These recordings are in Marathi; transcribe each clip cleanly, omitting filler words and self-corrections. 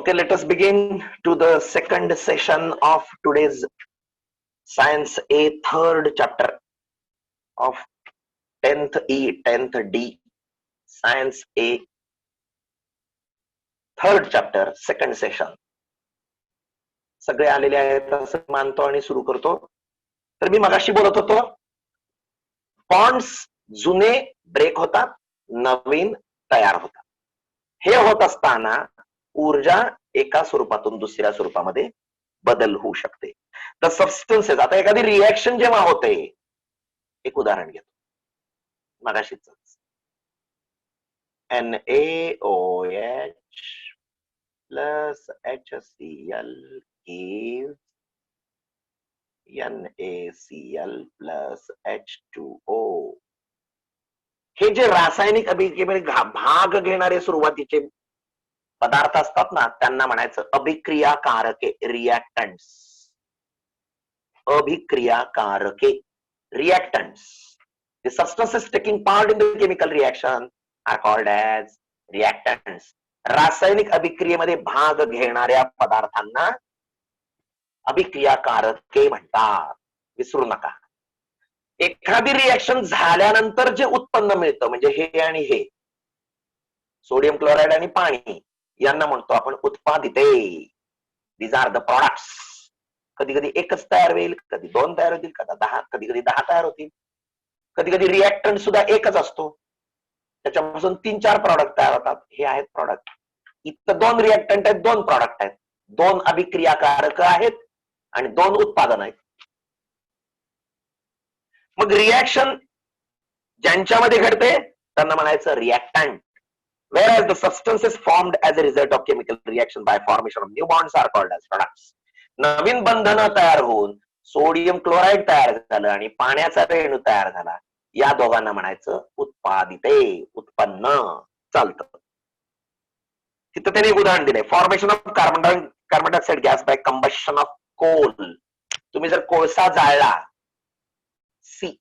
Okay, let us begin to the second session of today's Science A third chapter of 10th E, 10th D, Science A third chapter, second session. सगळे आलेले आहेत असं मानतो आणि सुरू करतो. तर मी मगाशी बोलत होतो, बॉन्ड्स जुने ब्रेक होतात, नवीन तयार होतात. हे होत असताना ऊर्जा एका स्वरूपातून दुसऱ्या स्वरूपामध्ये बदल होऊ शकते. द सबस्टन्सेस, आता एखादी रिएक्शन जेव्हा होते, एक उदाहरण घेतो मगाशीच, NaOH plus HCl gives NaCl plus H2O. हे जे रासायनिक अभिक्रियेमध्ये भाग घेणारे सुरुवातीचे पदार्थ असतात ना, त्यांना म्हणायचं अभिक्रियाकारके, रिएक्टंट्स. अभिक्रियाकारके, reactants. The substances taking part in the chemical reaction are called as reactants. रासायनिक अभिक्रियेमध्ये भाग घेणाऱ्या पदार्थांना अभिक्रियाकारके म्हणतात, विसरू नका. एखादी रिएक्शन झाल्यानंतर जे उत्पन्न मिळतं, म्हणजे हे आणि हे, सोडियम क्लोराईड आणि पाणी, यांना म्हणतो आपण उत्पादिते. These are the products. कधी कधी एकच तयार होईल, कधी दोन तयार होतील, कधी कधी 10 तयार होतील. कधी कधी रिएक्टंट सुद्धा एकच असतो, त्याच्यापासून 3-4 प्रॉडक्ट तयार होतात. हे आहेत प्रॉडक्ट. इथं 2 रिएक्टंट आहेत, 2 प्रॉडक्ट आहेत, 2 अभिक्रियाकारक आहेत आणि 2 उत्पादन आहेत. मग रिएक्शन ज्यांच्यामध्ये घडते त्यांना म्हणायचं reactant. Whereas the substances formed as a result of chemical reaction by formation of new bonds are called as products. नवीन बंधनं तयार होऊन सोडियम क्लोराईड तयार झालं आणि पाण्याचा रेणू तयार झाला, या दोघांना म्हणायचं उत्पादिते, उत्पन्न. चालतं. तिथं त्याने एक उदाहरण दिलंय, formation of carbon dioxide gas by combustion of coal. तुम्ही जर कोळसा जाळला, C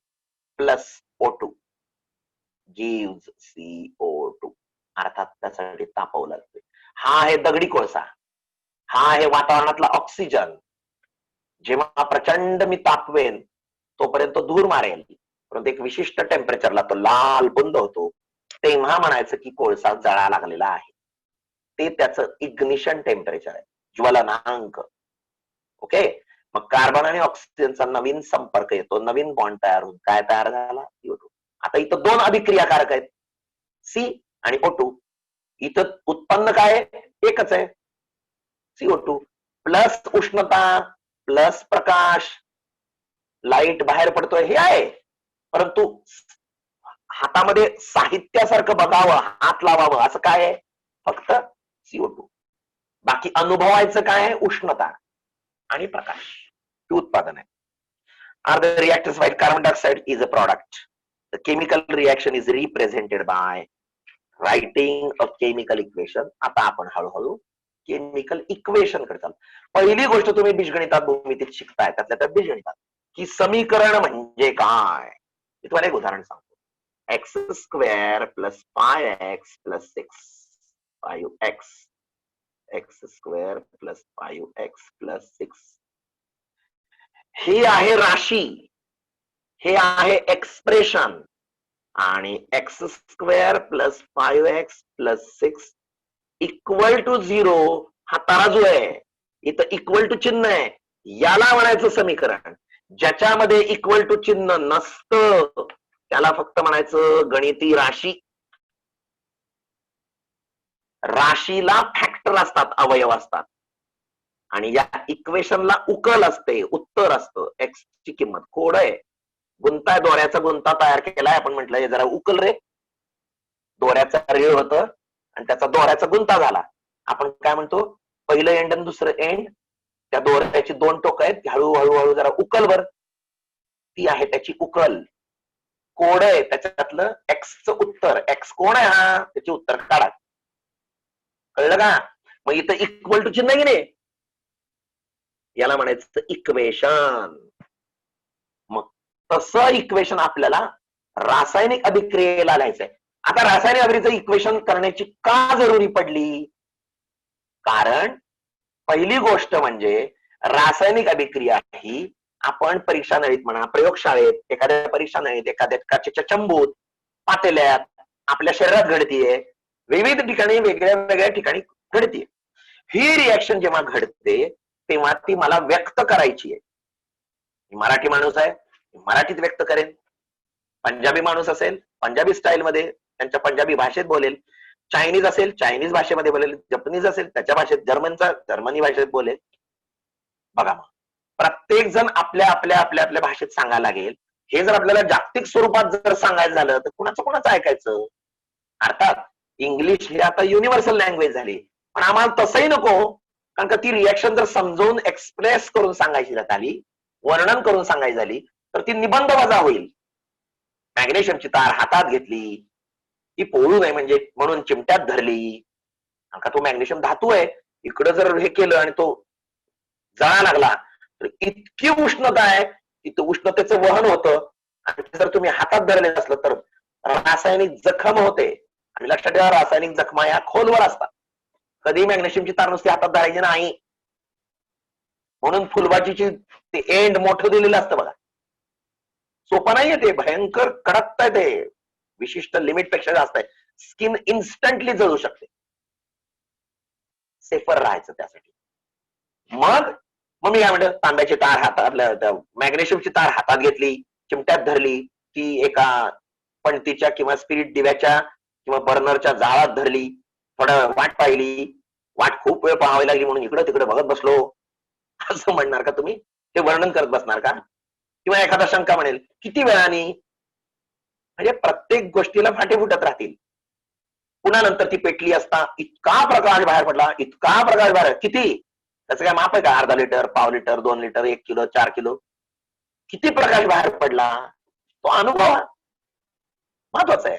plus O2 gives CO2. अर्थात त्यासाठी तापवलं लागते. हा आहे दगडी कोळसा, हा आहे वातावरणातला ऑक्सिजन. जेव्हा प्रचंड मी तापवेन तोपर्यंत धूर मारेल, परंतु एक विशिष्ट टेम्परेचरला तो लाल बुंद होतो, तेव्हा म्हणायचं की कोळसा जळा लागलेला आहे. ते त्याचं इग्निशन टेम्परेचर आहे, ज्वलनांक. ओके. मग कार्बन आणि ऑक्सिजनचा नवीन संपर्क येतो, नवीन बॉन्ड तयार होऊन काय तयार झाला? CO2. आता इथं 2 अभिक्रियाकारक आहेत, C आणि O2. इथं उत्पन्न काय एकच आहे, CO2 प्लस उष्णता प्लस प्रकाश, लाईट बाहेर पडतोय हे आहे. परंतु हातामध्ये साहित्यासारखं बघावं, हात लावावं असं काय आहे? फक्त CO2. बाकी अनुभवायचं काय आहे? उष्णता आणि प्रकाश. हे उत्पादन आहे. Are the reactants while carbon dioxide is a product? The chemical reaction is represented by writing a chemical equation. आता आपण हळूहळू केमिकल इक्वेशन कडे चालू. पहिली गोष्ट तुम्ही बीजगणितात भूमितीत शिकताय, त्यातल्या त्यात बीजगणितात, की समीकरण म्हणजे काय. मी तुम्हाला एक उदाहरण सांगतो. X square plus 5x plus 6 5x, x square plus 5x plus 6. ही आहे राशी, हे आहे एक्सप्रेशन. आणि x square plus 5x plus 6 equal to 0 हा तराजू आहे. इथं इक्वल टू चिन्ह आहे, याला म्हणायचं समीकरण. ज्याच्यामध्ये इक्वल टू चिन्ह नसतं त्याला फक्त म्हणायचं गणिती राशी. राशीला फॅक्टर असतात, अवयव असतात, आणि या इक्वेशनला उकल असते, उत्तर असतं. एक्स ची किंमत कोड आहे, गुंता दोऱ्याचा गुंता तयार केलाय. आपण म्हटलं जरा उकल रे, दोऱ्याचा रेळ होतं आणि त्याचा दोऱ्याचा गुंता झाला. आपण काय म्हणतो, पहिलं एंड आणि दुसरं एंड, त्या दोऱ्याची 2 टोक आहेत, हळूहळू जरा उकल वर, ती आहे त्याची उकल. कोड आहे त्याच्यातलं एक्सचं उत्तर. एक्स कोण आहे हा, त्याची उत्तर काढा. कळलं का? मग इथं इक्वल टू चिन्ह की नाही, याला म्हणायचं इक्वेशन. मग तसं इक्वेशन आपल्याला रासायनिक अभिक्रियेला लिहायचंय. आता रासायनिक अभिक्रियेचं इक्वेशन करण्याची का जरुरी पडली? कारण पहिली गोष्ट म्हणजे रासायनिक अभिक्रिया ही आपण परीक्षा नळीत म्हणा, प्रयोगशाळेत, एखाद्या परीक्षा नळीत, एखाद्या काचेच्या चंबूत, पातेल्यात, आपल्या शरीरात घडतीये, विविध ठिकाणी वेगळ्या वेगळ्या ठिकाणी घडतीये. ही रिॲक्शन जेव्हा घडते तेव्हा ती मला व्यक्त करायची आहे. मराठी माणूस आहे, मराठीत व्यक्त करेन. पंजाबी माणूस असेल, पंजाबी स्टाईल मध्ये त्यांच्या पंजाबी भाषेत बोलेल. चायनीज असेल, चायनीज भाषेमध्ये बोलेल. जपनीज असेल, त्याच्या भाषेत, जर्मनी भाषेत बोलेल. बघा मग, प्रत्येक जण आपल्या आपल्या आपल्या आपल्या भाषेत सांगायला लागेल. हे जर आपल्याला जागतिक स्वरूपात जर सांगायचं झालं तर कुणाचं ऐकायचं? अर्थात इंग्लिश हे आता युनिव्हर्सल लँग्वेज झाली, पण आम्हाला तसंही नको. कारण का ती रिॲक्शन जर समजावून एक्सप्रेस करून सांगायची झाली, वर्णन करून सांगायची झाली, तर ती निबंध वजा होईल. मॅग्नेशियमची तार हातात घेतली, ती पोळू नये म्हणजे म्हणून चिमट्यात धरली. कारण का तो मॅग्नेशियम धातू आहे. इकडं जर हे केलं आणि तो जळा लागला तर इतकी उष्णता आहे, इथं उष्णतेचं वहन होतं. आणि जर तुम्ही हातात धरले असलं तर रासायनिक जखम होते. आणि लक्षात ठेवा, रासायनिक जखमा या खोलवर असतात. कधी मॅग्नेशियमची तार नुसती हातात धरायची नाही. म्हणून फुलबाजीची ते एंड मोठं दिलेलं असतं बघा. सोपं नाहीये ते, भयंकर कडकत आहे ते, विशिष्ट लिमिट पेक्षा जास्त आहे. स्किन इन्स्टंटली जळू शकते. सेफर राहायचं त्यासाठी. मग मी काय म्हणतो, तांब्याची तार हातात, मॅग्नेशियमची तार हातात घेतली, चिमट्यात धरली, ती एका पणतीच्या किंवा स्पिरिट दिव्याच्या किंवा बर्नरच्या जाळात धरली, थोडं वाट पाहिली, वाट खूप वेळ पाहावी लागली म्हणून इकडं तिकडे बघत बसलो, असं म्हणणार का तुम्ही? ते वर्णन करत बसणार का? किंवा एखादा शंका म्हणेल, किती वेळाने? म्हणजे प्रत्येक गोष्टीला फाटे फुटत राहतील. पुन्हा नंतर ती पेटली असता इतका प्रकाश बाहेर पडला, इतका प्रकाश बाहेर, किती? त्याचं काय माप आहे का? अर्धा लिटर, पाव लिटर, 2 लिटर, 1 किलो, 4 किलो? किती प्रकाश बाहेर पडला? तो अनुभव महत्वाचा आहे.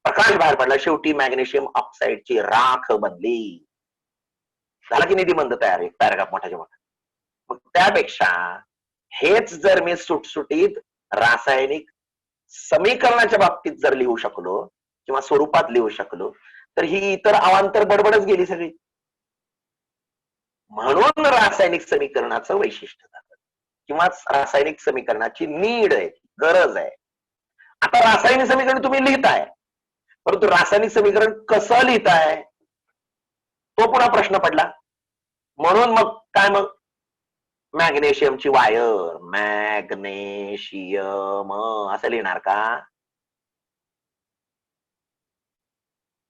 प्रकाश बाहेर पडला, शेवटी मॅग्नेशियम ऑक्साईडची राख बनली. झाला की निबंध तयार, एक पॅराग्राफ मोठ्याच्या मोठा. मग त्यापेक्षा हेच जर मी सुटसुटीत रासायनिक समीकरणाच्या बाबतीत जर लिहू शकलो किंवा स्वरूपात लिहू शकलो तर ही इतर अवांतर बडबडच गेली सगळी. म्हणून रासायनिक समीकरणाचं वैशिष्ट्य झालं किंवा रासायनिक समीकरणाची नीड आहे, गरज आहे. आता रासायनिक समीकरण तुम्ही लिहिताय, परंतु रासायनिक समीकरण कसं लिहिताय तो पुन्हा प्रश्न पडला. म्हणून मग काय, मग मॅग्नेशियमची वायर, मॅग्नेशियम असं लिहिणार का?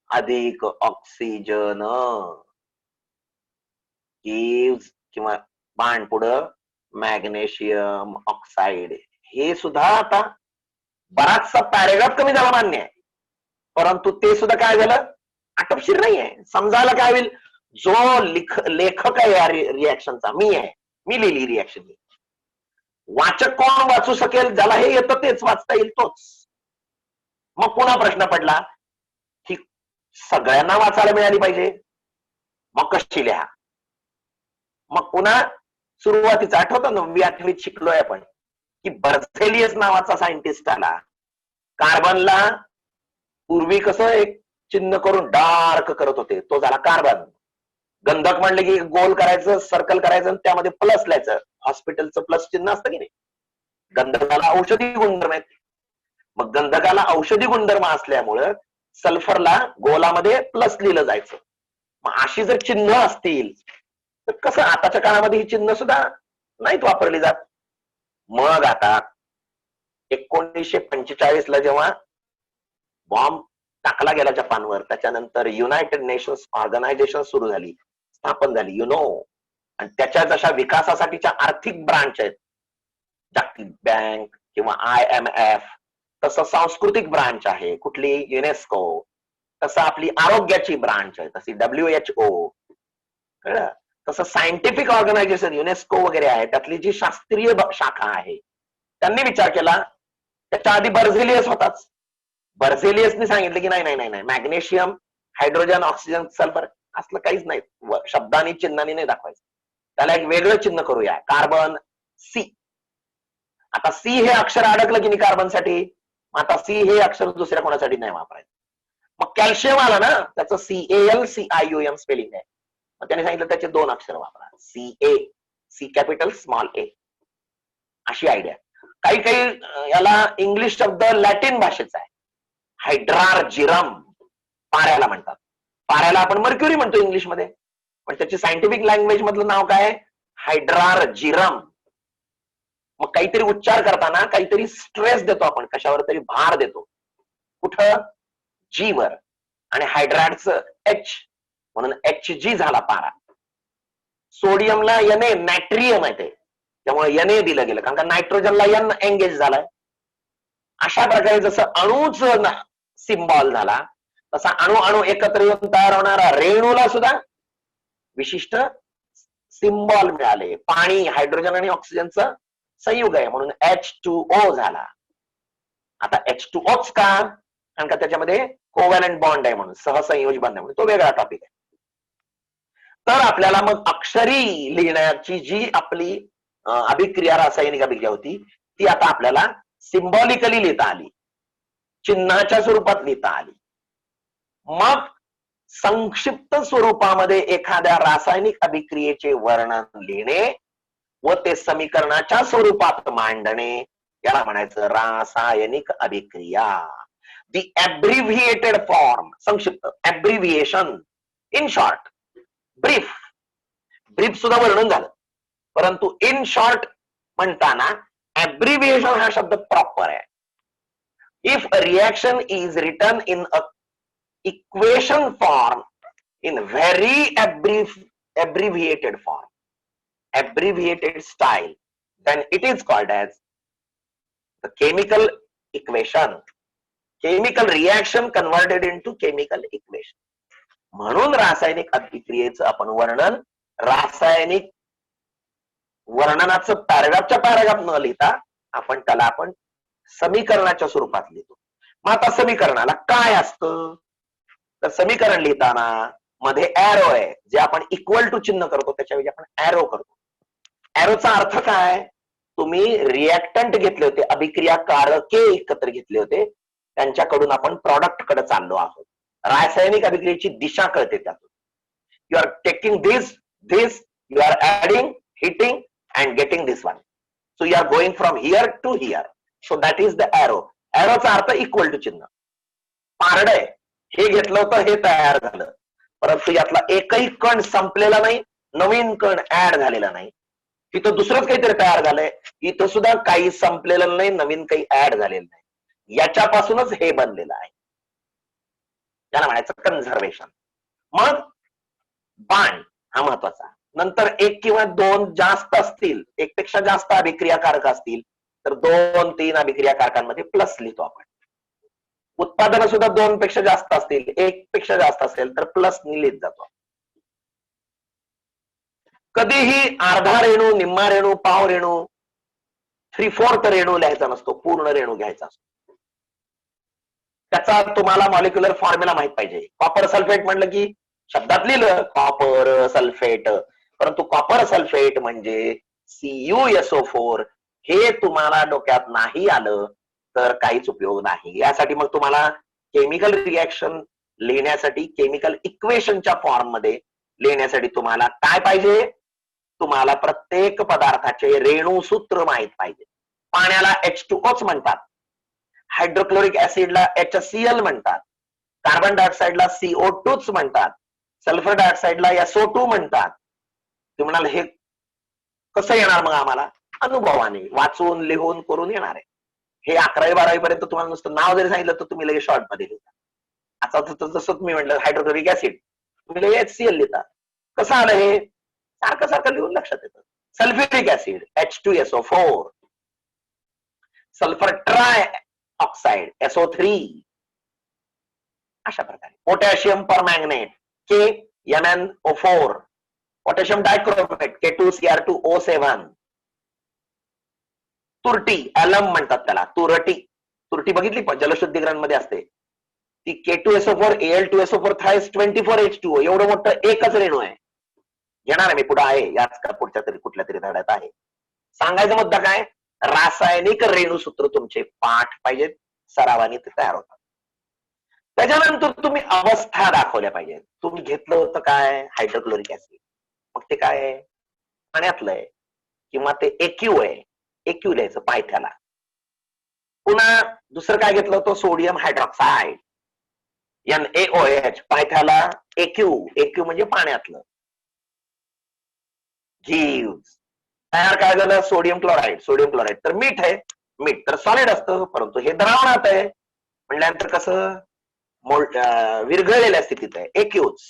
अधिक ऑक्सिजन गिव्स किंवा बाण पुढं मॅग्नेशियम ऑक्साईड. हे सुद्धा आता बराचसा पॅरेग्राफ कमी झाला, मान्य आहे, परंतु ते सुद्धा काय झालं, आटपशीर नाहीये. समजायला काय होईल, जो लेखक आहे या रिॲक्शनचा मी आहे, मी लिहिली रिॲक्शन. वाचक कोण वाचू शकेल? ज्याला हे येतं तेच वाचता येईल तोच. मग पुन्हा प्रश्न पडला की सगळ्यांना वाचायला मिळाली पाहिजे, मग कशी लिहा? मग पुन्हा सुरुवातीचं आठवतं, 9वी 8वीत शिकलोय आपण की बर्झेलियस नावाचा सायंटिस्ट आला. कार्बनला पूर्वी कसं एक चिन्ह करून डार्क करत होते, तो झाला कार्बन. गंधक म्हणले की गोल करायचं, सर्कल करायचं आणि त्यामध्ये प्लस लिहायचं. हॉस्पिटलचं प्लस चिन्ह असतं की नाही. गंधकाला औषधी गुणधर्म आहेत. मग गंधकाला औषधी गुणधर्म असल्यामुळं सल्फरला गोलामध्ये प्लस लिहिलं जायचं. मग अशी जर चिन्ह असतील तर कसं, आताच्या काळामध्ये ही चिन्ह सुद्धा नाहीत वापरली जात. मग आता 1945 ला जेव्हा बॉम्ब टाकला गेला जपानवर, त्याच्यानंतर युनायटेड नेशन्स ऑर्गनायझेशन सुरू झाली, स्थापन झाली, आणि त्याच्या जशा विकासासाठीच्या आर्थिक ब्रांच आहेत, जागतिक बँक किंवा IMF, तसं सांस्कृतिक ब्रांच आहे कुठली, युनेस्को. तसं आपली आरोग्याची ब्रांच आहे, तशी WHO. कळलं? तसं सायंटिफिक ऑर्गनायझेशन युनेस्को वगैरे आहे, त्यातली जी शास्त्रीय शाखा आहे, त्यांनी विचार केला. त्याच्या आधी बर्झेलियस होताच. बर्झेलियसने सांगितलं की नाही नाही नाही नाही, मॅग्नेशियम, हायड्रोजन, ऑक्सिजन, सल्फर असलं काहीच नाही, शब्दानी चिन्हानी नाही दाखवायचं. त्याला एक वेगळं चिन्ह करूया, कार्बन C. आता C हे अक्षर अडकलं की नाही कार्बनसाठी, आता C हे अक्षर दुसऱ्या कोणासाठी नाही वापरायचं. मग कॅल्शियम आलं ना, त्याचं CALCIUM स्पेलिंग आहे. मग त्याने सांगितलं त्याचे 2 अक्षर वापरा, CA, सी कॅपिटल स्मॉल ए, अशी आयडिया. काही काही याला इंग्लिश शब्द लॅटिन भाषेचा आहे. हायड्रार्जिरम पाऱ्याला म्हणतात. पाऱ्याला आपण मर्क्युरी म्हणतो इंग्लिशमध्ये, पण त्याची सायंटिफिक लँग्वेज मधलं नाव काय? हायड्रार्जिरम. मग काहीतरी उच्चार करताना काहीतरी स्ट्रेस देतो आपण, कशावर तरी भार देतो. कुठं? जी वर. आणि हायड्राडचं एच, म्हणून HG झाला पारा. सोडियमला Na, नॅट्रियम आहे ते, त्यामुळे Na दिलं गेलं, कारण का नायट्रोजनला N एंगेज झालाय. अशा प्रकारे जसं अणूच सिम्बॉल झाला, तसा अणू अणू एकत्र येऊन तयार होणारा रेणूला सुद्धा विशिष्ट सिम्बॉल मिळाले. पाणी हायड्रोजन आणि ऑक्सिजनचं संयुग आहे, म्हणून H2O झाला. आता H2Oच का? कारण का त्याच्यामध्ये कोव्हॅलंट बॉन्ड आहे, म्हणून सहसंयोज बंध आहे, म्हणून तो वेगळा टॉपिक आहे. तर आपल्याला मग अक्षरी लिहिण्याची जी आपली अभिक्रिया, रासायनिक अभिक्रिया होती, ती आता आपल्याला सिम्बॉलिकली लिहिता आली, चिन्हाच्या स्वरूपात लिहिता आली. मग संक्षिप्त स्वरूपामध्ये एखाद्या रासायनिक अभिक्रियेचे वर्णन लिहिणे व ते समीकरणाच्या स्वरूपात मांडणे, याला म्हणायचं रासायनिक अभिक्रिया. दी ॲब्रिव्हिएटेड फॉर्म, संक्षिप्त, ॲब्रिव्हिएशन, इन शॉर्ट, ब्रीफ. ब्रीफ सुद्धा वर्णन झालं, परंतु इन शॉर्ट म्हणताना ॲब्रिव्हिएशन हा शब्द प्रॉपर आहे. If a reaction is written in a equation form in very abbreviated form, abbreviated style, then it is called as the chemical equation, chemical reaction converted into chemical equation. म्हणून रासायनिक अभिक्रियेचं आपण वर्णन रासायनिक वर्णनाचं पॅराग्राफच्या पॅराग्राफ न लिहिता आपण त्याला समीकरणाच्या स्वरूपात लिहितो. मग आता समीकरणाला काय असतं? तर समीकरण लिहिताना मध्ये एरो आहे, जे आपण इक्वल टू चिन्ह करतो त्याच्याऐवजी आपण एरो करतो. एरोचा अर्थ काय? तुम्ही रिएक्टंट घेतले होते, अभिक्रियाकारके एकत्र घेतले होते, त्यांच्याकडून आपण प्रॉडक्ट कडे चाललो आहोत. रासायनिक अभिक्रियेची दिशा कळते त्यातून. You are taking this, you are adding, heating and getting this one. So you are going from here to here. So that is the arrow. एरोचा अर्थ इक्वल टू चिन्ह. पारड आहे, हे घेतलं होतं, हे तयार झालं, परंतु यातला एकही कण संपलेला नाही, नवीन कण ऍड झालेला नाही. तिथं दुसरंच काहीतरी तयार झालंय, इथं सुद्धा काही संपलेलं नाही, नवीन काही ऍड झालेलं नाही. याच्यापासूनच हे बनलेलं आहे, त्याला म्हणायचं कन्झर्वेशन. मग बाण हा महत्वाचा. नंतर एक किंवा दोन जास्त असतील, एकपेक्षा जास्त अभिक्रियाकारक असतील तर 2-3 अभिक्रियाकारकांमध्ये प्लस लिहितो आपण. उत्पादन सुद्धा 2 पेक्षा जास्त असतील, 1 पेक्षा जास्त असेल तर प्लस लिहित जातो. कधीही अर्धा रेणू, निम्मा रेणू, पाव रेणू, 3/4 रेणू लिहायचा नसतो, पूर्ण रेणू घ्यायचा असतो. त्याचा तुम्हाला मॉलिक्युलर फॉर्म्युला माहित पाहिजे. कॉपर सल्फेट म्हणलं की शब्दात लिहिलं कॉपर सल्फेट, परंतु कॉपर सल्फेट म्हणजे CuSO4 हे तुम्हाला डोक्यात नाही आलं तर काहीच उपयोग नाही. यासाठी मग तुम्हाला केमिकल रिएक्शन लिहिण्यासाठी, केमिकल इक्वेशनच्या फॉर्म मध्ये लिहिण्यासाठी तुम्हाला काय पाहिजे? तुम्हाला प्रत्येक पदार्थाचे रेणूसूत्र माहित पाहिजे. पाण्याला H2Oच म्हणतात, हायड्रोक्लोरिक ऍसिडला HCl म्हणतात, कार्बन डायऑक्साइडला CO2च म्हणतात, सल्फर डायऑक्साइडला SO2 म्हणतात. तुम्ही म्हणाल हे कसं येणार? मग आम्हाला अनुभवाने वाचून लिहून करून येणार आहे. हे 11वी-12वी पर्यंत तुम्हाला नुसतं नाव जरी सांगितलं तर तुम्ही लगेच शॉर्ट मध्ये लिहिता. आता जसं तुम्ही म्हटलं हायड्रोक्लोरिक ऍसिड, तुम्ही लगेच HCl लिहिता. कसं आलं हे? सारखं सारखं लिहून लक्षात येतं. Sulphuric acid H2SO4, sulphur trioxide SO3, अशा प्रकारे. Potassium permanganate KMnO4, potassium dichromate K2Cr2O7, तुरटी ऍलम म्हणतात त्याला, तुरटी बघितली जलशुद्धीकरण मध्ये असते ती, K2SO4 Al2SO4 थायस 24H2O, एवढं मोठं एकच रेणू आहे. घेणार आहे मी, पुढे आहे, याच का पुढच्या तरी कुठल्या तरी धड्यात आहे. सांगायचा मुद्दा काय? रासायनिक रेणूसूत्र तुमचे पाठ पाहिजेत, सरावाने ते तयार होतात. त्याच्यानंतर तुम्ही अवस्था दाखवल्या पाहिजेत. तुम्ही घेतलं होतं काय, हायड्रोक्लोरिक ऍसिड, मग ते काय आहे, पाण्यातलं आहे किंवा ते एक्यू आहे, एक्यू लिहायचं पायथ्याला. पुन्हा दुसरं काय घेतलं होतं, सोडियम हायड्रॉक्साईड, NaOH, पायथ्याला एक्यू, एक्यू म्हणजे पाण्यातलं. गिव्स तयार काय झालं, सोडियम क्लोराईड, सोडियम क्लोराईड तर मीठ आहे, मीठ तर सॉलिड असतं, परंतु हे द्रावणात आहे म्हटल्यानंतर कसं विरघळलेल्या स्थितीत आहे, एक्यूज.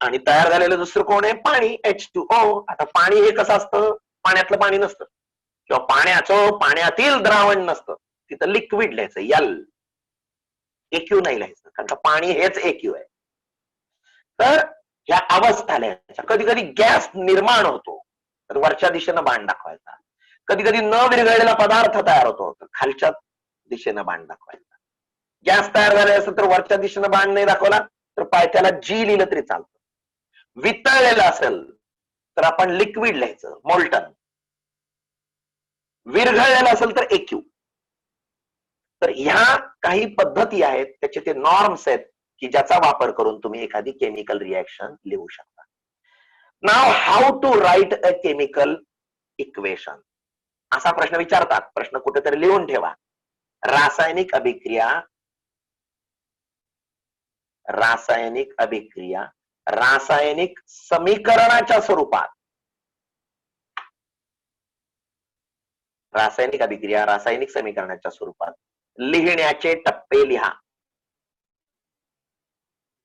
आणि तयार झालेलं दुसरं कोण आहे, पाणी, H2O. आता पाणी हे कसं असतं, पाण्यातलं पाणी नसतं किंवा पाण्यातील द्रावण नसतं, तिथं लिक्विड लिहायचं, यल, एक्यू नाही लिहायचं, कारण का पाणी हेच एक्यू आहे. तर ह्या अवस्था लिहायच्या. कधी कधी गॅस निर्माण होतो, तर वरच्या दिशेनं बाण दाखवायचा. कधी कधी न विरघळलेला पदार्थ तयार होतो, तर खालच्या दिशेनं बाण दाखवायचा. गॅस तयार झाले असेल तर वरच्या दिशेनं बाण नाही दाखवला तर पायथ्याला जी लिहिलं तरी चालतं. वितळलेलं असेल तर आपण लिक्विड लिहायचं, मोल्टन. विरघळलेलं असेल तर एक्यू. तर ह्या काही पद्धती आहेत, त्याचे ते नॉर्म्स आहेत की ज्याचा वापर करून तुम्ही एखादी केमिकल रिएक्शन लिहू शकता. नाव how to write a chemical equation, असा प्रश्न विचारतात. प्रश्न कुठेतरी लिहून ठेवा. रासायनिक अभिक्रिया, रासायनिक अभिक्रिया रासायनिक समीकरणाच्या स्वरूपात, रासायनिक अभिक्रिया रासायनिक समीकरणाच्या स्वरूपात लिहिण्याचे टप्पे लिहा.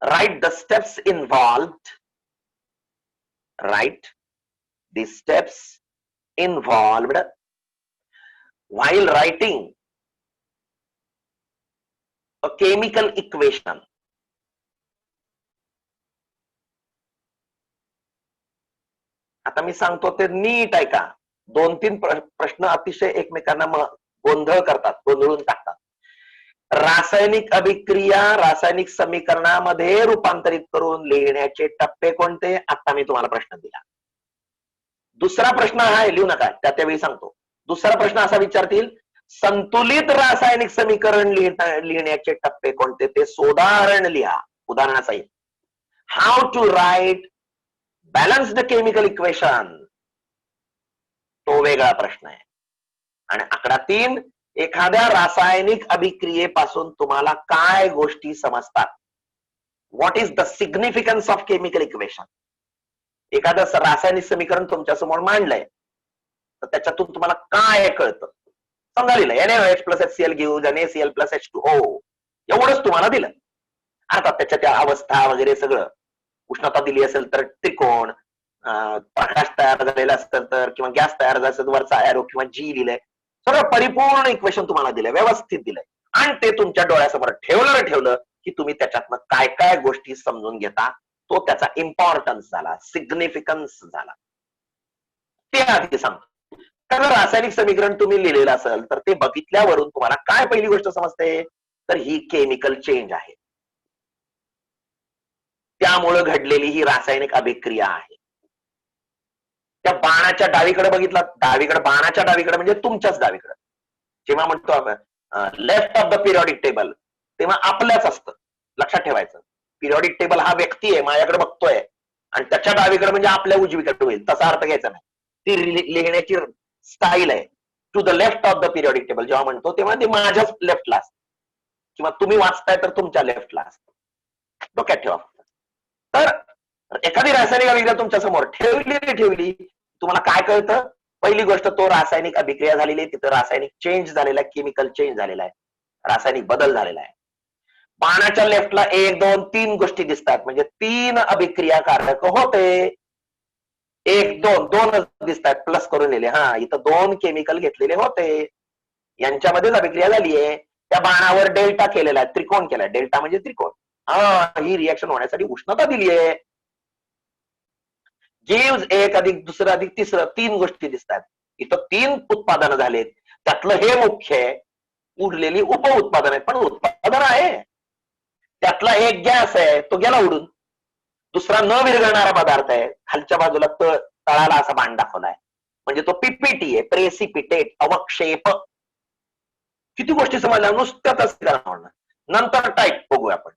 Write the steps involved, write the steps involved while writing a chemical equation. आता मी सांगतो ते नीट ऐका. 2-3 प्रश्न अतिशय एकमेकांना गोंधळ करतात, गोंधळून टाकतात. रासायनिक अभिक्रिया रासायनिक समीकरणामध्ये रूपांतरित करून लिहिण्याचे टप्पे कोणते, आता मी तुम्हाला प्रश्न दिला. दुसरा प्रश्न हा लिहू नका, त्यावेळी सांगतो. दुसरा प्रश्न असा विचारतील, संतुलित रासायनिक समीकरण लिहिण्याचे टप्पे कोणते, ते सोदाहरण लिहा, उदाहरणासहित. How to write balanced chemical equation, तो वेगळा प्रश्न आहे. आणि आकडा 3, एखाद्या रासायनिक अभिक्रियेपासून तुम्हाला काय गोष्टी समजतात. What is the significance of chemical equation. एखादं रासायनिक समीकरण तुमच्या समोर मांडलंय, तर त्याच्यातून तुम्हाला काय कळतं. समजा लिहिलं NaOH plus HCl gives NaCl plus H2O, एवढंच तुम्हाला दिलं. आता त्याच्या त्या अवस्था वगैरे सगळं, उष्णता दिली असेल तर त्रिकोण, प्रकाश तयार झालेला असेल तर, किंवा गॅस तयार झाला असेल वरचा एरो किंवा जी लिहिलंय, सगळं परिपूर्ण इक्वेशन तुम्हाला दिलंय, व्यवस्थित दिलंय. आणि ते तुमच्या डोळ्यासमोर ठेवलं की तुम्ही त्याच्यातनं काय काय गोष्टी समजून घेता, तो त्याचा इम्पॉर्टन्स झाला, सिग्निफिकन्स झाला. ते आधी सांगतो. कारण रासायनिक समीकरण तुम्ही लिहिलेलं असेल तर ते बघितल्यावरून तुम्हाला काय पहिली गोष्ट समजते, तर ही केमिकल चेंज आहे, त्यामुळे घडलेली ही रासायनिक अभिक्रिया आहे. त्या बाणाच्या डावीकडे बघितला, डावीकडे, बाणाच्या डावीकडे म्हणजे तुमच्याच डावीकडे. जेव्हा म्हणतो आपण left of the periodic table, तेव्हा आपल्याच असतं, लक्षात ठेवायचं. पिरियडिक टेबल हा व्यक्ती आहे, माझ्याकडे बघतोय, आणि त्याच्या डावीकडे म्हणजे आपल्या उजवीकडे होईल, तसा अर्थ घ्यायचा नाही. ती लिहिण्याची स्टाईल आहे. To the left of the periodic table जेव्हा म्हणतो तेव्हा ते माझ्याच लेफ्टला असतं, किंवा तुम्ही वाचताय तर तुमच्या लेफ्टला असतं, डोक्यात ठेवा. तर एखादी रासायनिक अभिक्रिया तुमच्या समोर ठेवली, तुम्हाला काय कळतं, पहिली गोष्ट, तो रासायनिक अभिक्रिया झालेली आहे, तिथं रासायनिक चेंज झालेला आहे, केमिकल चेंज झालेला आहे, रासायनिक बदल झालेला आहे. बाणाच्या लेफ्टला 1, 2, 3 गोष्टी दिसतात, म्हणजे 3 अभिक्रिया कारक होते. 1, 2, 2च दिसतात, प्लस करून लिहिले. हा, इथं 2 केमिकल घेतलेले होते, यांच्यामध्येच अभिक्रिया झालीये. त्या बाणावर डेल्टा केलेला आहे, त्रिकोण केलाय, डेल्टा म्हणजे त्रिकोण. हा, ही रिएक्शन होण्यासाठी उष्णता दिली आहे. गिव्ज 1 अधिक दुसरं अधिक तिसरं, 3 गोष्टी दिसतात. इथं 3 उत्पादन झालेत, त्यातलं हे मुख्य आहे, उरलेली उप उत्पादन आहे, पण उत्पादन आहे. त्यातला एक गॅस आहे, तो गेला उडून. दुसरा न विरघळणारा पदार्थ आहे, खालच्या बाजूला तळाला असा बाण दाखवलाय, म्हणजे तो PPT आहे, प्रेसिपिटेट, अवक्षेप. किती गोष्टी समजल्या नुसत्याच. नंतर टाईप बघूया आपण.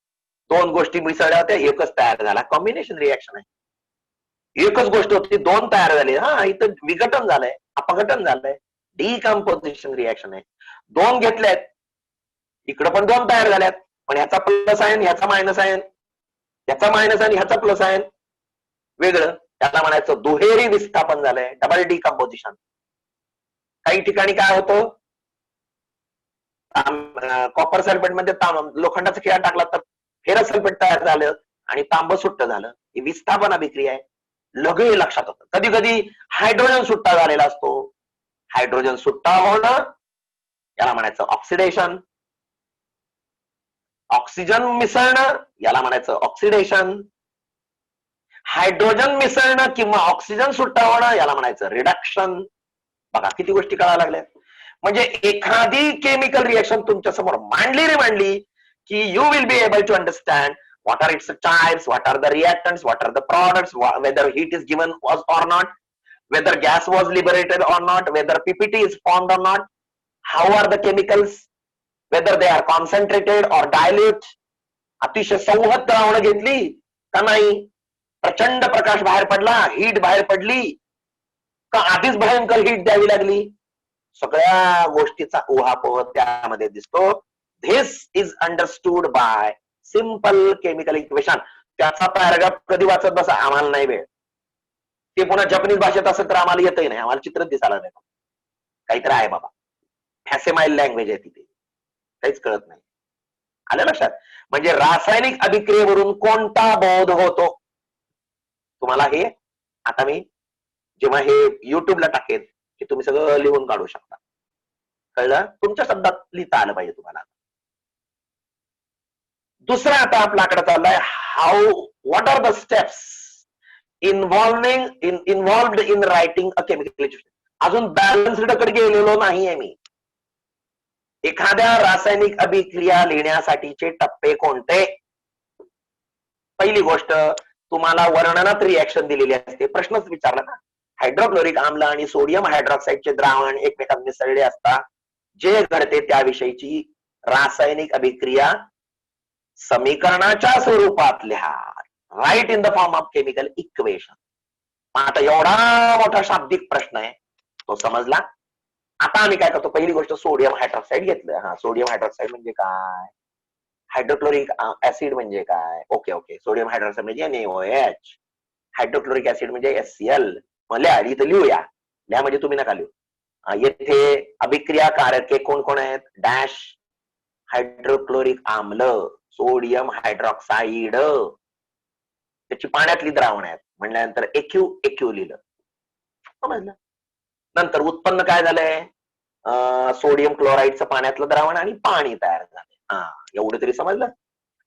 दोन गोष्टी मिसळल्या होत्या, एकच तयार झाला. कॉम्बिनेशन रिएक्शन आहे. एकच गोष्ट होती, दोन तयार झाले. हा, इथं विघटन झालंय, अपघटन झालंय, डिकम्पोजिशन रिएक्शन आहे. दोन घेतल्यात, इकडं पण दोन तयार झाल्यात, पण ह्याचा प्लस आहे ह्याचा मायनस आहे, ह्याचा मायनस आणि ह्याचा प्लस आहे वेगळं. त्याला म्हणायचं दुहेरी विस्थापन झालंय, डबल डिकम्पोजिशन. काही ठिकाणी काय होतं, कॉपर सल्फेट मध्ये लोखंडाचा खिळा टाकला तर फेरस सल्फेट तयार झालं आणि तांब सुट्ट झालं. ही विस्थापन अभिक्रिया आहे. लगेच लक्षात होतं. कधी कधी हायड्रोजन सुट्टा झालेला असतो. हायड्रोजन सुट्टा होणं याला म्हणायचं ऑक्सिडेशन. ऑक्सिजन मिसळणं याला म्हणायचं ऑक्सिडेशन. हायड्रोजन मिसळणं किंवा ऑक्सिजन सुट्टा होणं याला म्हणायचं रिडक्शन. बघा किती गोष्टी कळायला लागल्या. म्हणजे एखादी केमिकल रिएक्शन तुमच्या समोर मांडली की you will be able to understand what are its types, what are the reactants, what are the products, whether heat is given was or not, whether gas was liberated or not, whether PPT is formed or not, how are the chemicals, whether they are concentrated or dilute. अतिशय संहत द्रावण घेतली का नाही, प्रचंड प्रकाश बाहेर पडला, हीट बाहेर पडली का आधीच भयंकर हीट द्यावी लागली. सगळ्या गोष्टीचा उहापोह त्यामध्ये दिसतो. This is understood by simple chemical equation. त्याचा पॅराग्राफ कधी वाचत बसा, आम्हाला नाही वेळ. ते पुन्हा जपनीज भाषेत असेल तर आम्हाला येतही नाही, आम्हाला चित्र दिसायला नाही. काहीतरी आहे बाबा, फॅसेमाईल लँग्वेज आहे तिथे, काहीच कळत नाही. आलं लक्षात. म्हणजे रासायनिक अभिक्रियेवरून कोणता बोध होतो तुम्हाला, हे आता मी जेव्हा हे युट्यूबला टाकेल की तुम्ही सगळं लिहून काढू शकता. कळलं, तुमच्या शब्दात लिहिता आलं पाहिजे तुम्हाला. दुसरा आता आपल्याकडे चाललाय, how what are the steps involved in writing a chemical equation. अजून बॅलन्स्ड कडे गेलेलो नाहीये मी. एखाद्या रासायनिक अभिक्रिया लिहिण्यासाठीचे टप्पे कोणते. पहिली गोष्ट, तुम्हाला वर्णनात रिएक्शन दिलेली असते. प्रश्नच विचारला ना, हायड्रोक्लोरिक आम्ल आणि सोडियम हायड्रॉक्साईडचे द्रावण एकमेकांत मिसळले असता जे घडते त्याविषयीची रासायनिक अभिक्रिया समीकरणाच्या स्वरूपात लिहा. Write in the form of chemical equation. आता एवढा मोठा शाब्दिक प्रश्न आहे, तो समजला. आता आम्ही काय करतो, पहिली गोष्ट सोडियम हायड्रॉक्साईड घेतलं. हा, सोडियम हायड्रॉक्साईड म्हणजे काय, हायड्रोक्लोरिक ऍसिड म्हणजे काय. ओके ओके, सोडियम हायड्रॉक्साईड म्हणजे NaOH, हायड्रोक्लोरिक ऍसिड म्हणजे HCl. लिहा, इथं लिहूया. लिहा म्हणजे तुम्ही नका लिहू. येथे अभिक्रिया कारके कोण कोण आहेत, डॅश हायड्रोक्लोरिक आम्ल, सोडियम हायड्रॉक्साईड, त्याची पाण्यातली द्रावण आहेत म्हणल्यानंतर एक्यू लिहिलं. समजलं. नंतर उत्पन्न काय झालंय, सोडियम क्लोराईडचं पाण्यातलं द्रावण आणि पाणी तयार झालंय. हा, एवढं तरी समजलं.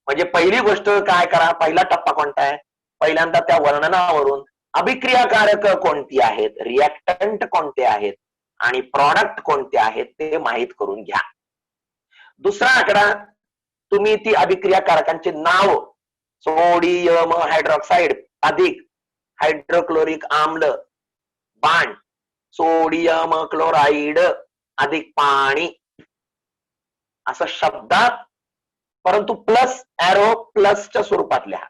म्हणजे पहिली गोष्ट काय करा, पहिला टप्पा कोणता आहे, पहिल्यांदा त्या वर्णनावरून अभिक्रियाकारक कोणती आहेत, रिएक्टंट कोणते आहेत आणि प्रॉडक्ट कोणते आहेत ते माहित करून घ्या. दुसरा आकडा, तुम्ही ती अभिक्रियाकारकांचे नाव, सोडियम हायड्रॉक्साईड अधिक हायड्रोक्लोरिक आम्ल बाण सोडियम क्लोराईड अधिक पाणी, असं शब्दात परंतु प्लस एरो प्लसच्या स्वरूपात लिहा.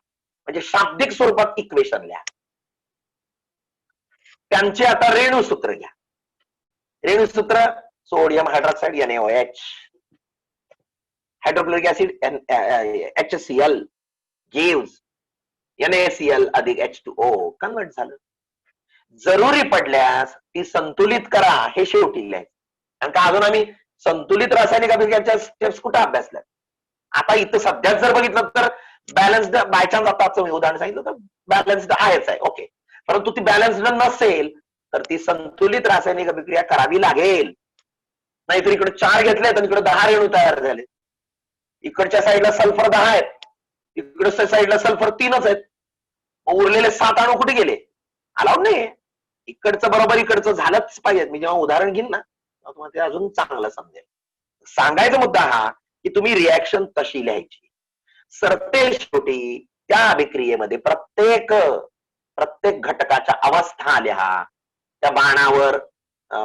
म्हणजे शाब्दिक स्वरूपात इक्वेशन लिहा. त्यांचे आता रेणूसूत्र घ्या. रेणूसूत्र, sodium hydroxide NaOH, hydrochloric acid HCl gives NaCl अधिक H2O. कन्वर्ट झालं. जरुरी पडल्यास ती संतुलित करा, हे शेवटी लिहायचं. कारण का अजून आम्ही संतुलित रासायनिक अभिक्रियाच्या स्टेप्स कुठे अभ्यासल्या. आता इथं सध्याच जर बघितलं तर बॅलन्स्ड, बाय चान्स आता मी उदाहरण सांगितलं तर बॅलन्स्ड आहेच आहे, ओके. परंतु ती बॅलन्स्ड नसेल तर ती संतुलित रासायनिक अभिक्रिया करावी लागेल. नाहीतर इकडे 4 घेतले तर इकडे 10 रेणू तयार झाले. इकडच्या साईडला सल्फर 10 आहेत, इकडच्या साईडला सल्फर 3च आहेत. उरलेले 7 अणू कुठे गेले, अलाउड नाही. इकडचं बरोबर इकडचं झालंच पाहिजे. मी जेव्हा उदाहरण घेईन ना तुम्हाला ते अजून चांगलं समजेल. सांगायचा मुद्दा हा की तुम्ही रिएक्शन तशी लिहायची. सरते शेवटी त्या अभिक्रियेमध्ये प्रत्येक घटकाच्या अवस्था लिहा. त्या बाणावर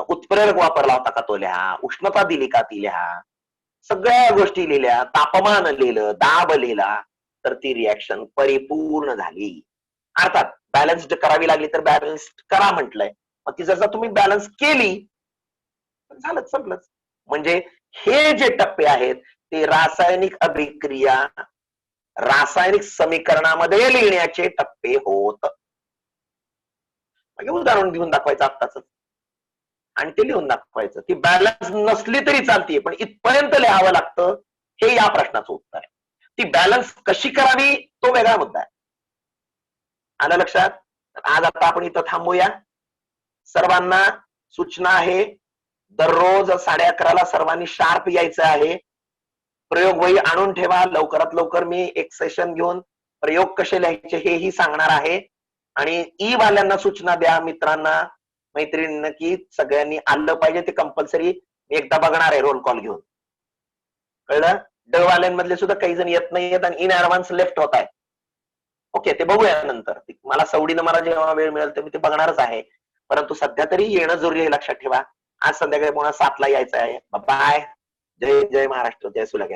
उत्प्रेरक वापरला होता का तो लिहा, उष्णता दिली का ती लिहा, सगळ्या गोष्टी लिहिल्या, तापमान लिहिलं, दाब लिहिला, तर ती रिॲक्शन परिपूर्ण झाली. अर्थात बॅलन्स्ड करावी लागली तर बॅलन्स करा म्हटलंय. मग ती जर तुम्ही बॅलन्स केली तर झालं, संपलंच. म्हणजे हे जे टप्पे आहेत ते रासायनिक अभिक्रिया, रासायनिक समीकरणामध्ये लिहिण्याचे टप्पे होत. उदाहरण घेऊन दाखवायचं आत्ताच आणि ते लिहून दाखवायचं. ती बॅलन्स नसली तरी चालते, पण इथपर्यंत लिहावं लागतं, हे या प्रश्नाचं उत्तर आहे. ती बॅलन्स कशी करावी तो वेगळा मुद्दा आहे. आलं लक्षात? आज आता आपण इथं थांबूया. सर्वांना सूचना आहे, दररोज 11:30ला सर्वांनी शार्प यायचं आहे. प्रयोग वही आणून ठेवा. लवकरात लवकर मी एक सेशन घेऊन प्रयोग कसे लिहायचे हेही सांगणार आहे. आणि ई वाल्यांना सूचना द्या, मित्रांना, मैत्रिणींना, की सगळ्यांनी आलं पाहिजे. ते कंपल्सरी मी एकदा बघणार आहे रोल कॉल घेऊन. कळलं? ड वाल्यांमधले सुद्धा काही जण येत नाहीयेत आणि इन ऍडव्हान्स लेफ्ट होत आहे. ओके, ते बघूया नंतर. मला सवडीनं मला जेव्हा वेळ मिळेल तर मी ते बघणारच आहे. परंतु सध्या तरी येणं जरुरी आहे, लक्षात ठेवा. आज संध्याकाळी पुन्हा 7ला यायचं आहे. बाय. जय जय महाराष्ट्र, जय सुलग.